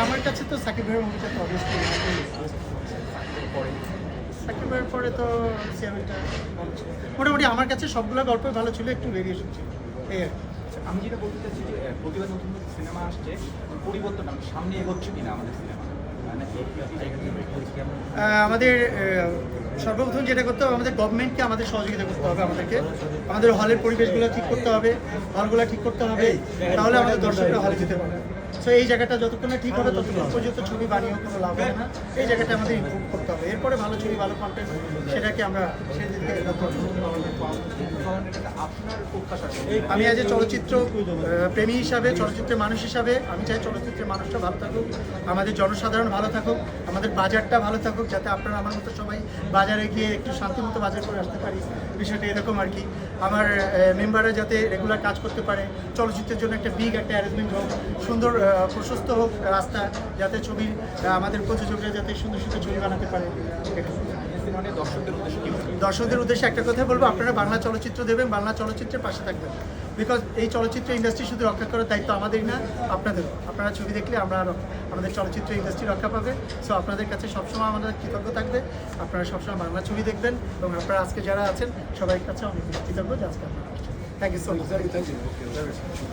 আমার কাছে তো সাকিব ভাইয়ের মুভিটা তো অবভিয়াসলি সাকিব ভাইয়ের পরে তো সিয়ামেরটা ভালো ছিল। মোটামুটি আমার কাছে সবগুলো গল্পই ভালো ছিল, একটু ভেরিয়েশন ছিল এই আর কি। আমি যেটা বলতে চাচ্ছি যে প্রতিবার নতুন নতুন সিনেমা আসছে, পরিবর্তন সামনে এগোচ্ছে কিনা আমাদের সিনেমা আমাদের সর্বপ্রথম যেটা করতে হবে, আমাদের গভর্নমেন্টকে আমাদের সহযোগিতা করতে হবে, আমাদের হলের পরিবেশগুলো ঠিক করতে হবে, হলগুলো ঠিক করতে হবে, তাহলে আমাদের দর্শকরা হলে যেতে পারবে। সো এই জায়গাটা যতক্ষণ না ঠিক হবে ততক্ষণ পর্যন্ত ছবি বানিয়েও কোনো লাভ হবে না। এই জায়গাটা আমাদের ইমপ্রুভ করতে হবে, এরপরে ভালো ছবি ভালো কন্টেন্ট সেটাকে আমরা সেদিকে আপনার প্রত্যাশা। আমি আজ চলচ্চিত্র প্রেমী হিসাবে, চলচ্চিত্রের মানুষ হিসাবে আমি চাই চলচ্চিত্রের মানুষটা ভালো থাকুক, আমাদের জনসাধারণ ভালো থাকুক, আমাদের বাজারটা ভালো থাকুক, যাতে আপনারা আমার মতো সবাই বাজারে গিয়ে একটু শান্তিমতো বাজার করে আসতে পারি। বিষয়টা এরকম আর কি। আমার মেম্বাররা যাতে রেগুলার কাজ করতে পারে, চলচ্চিত্রের জন্য একটা বিগ একটা অ্যারেঞ্জমেন্ট হোক, সুন্দর প্রশস্ত হোক রাস্তা, যাতে ছবির আমাদের প্রযোজকরা যাতে সুন্দর সুন্দর ছবি বানাতে পারে। দর্শকদের উদ্দেশ্যে একটা কথা বলবো, আপনারা বাংলা চলচ্চিত্র দেবেন, বাংলা চলচ্চিত্রের পাশে থাকবেন। বিকজ এই চলচ্চিত্র ইন্ডাস্ট্রি শুধু রক্ষা করার দায়িত্ব আমাদেরই না, আপনাদেরও। আপনারা ছবি দেখলে আমরা আমাদের চলচ্চিত্র ইন্ডাস্ট্রি রক্ষা পাবে। সো আপনাদের কাছে সবসময় আমাদের কৃতজ্ঞ থাকবে, আপনারা সবসময় বাংলা ছবি দেখবেন, এবং আপনারা আজকে যারা আছেন সবাই কাছে অনেক কৃতজ্ঞ যে আজকে আপনারা আসছেন। Thank you so much.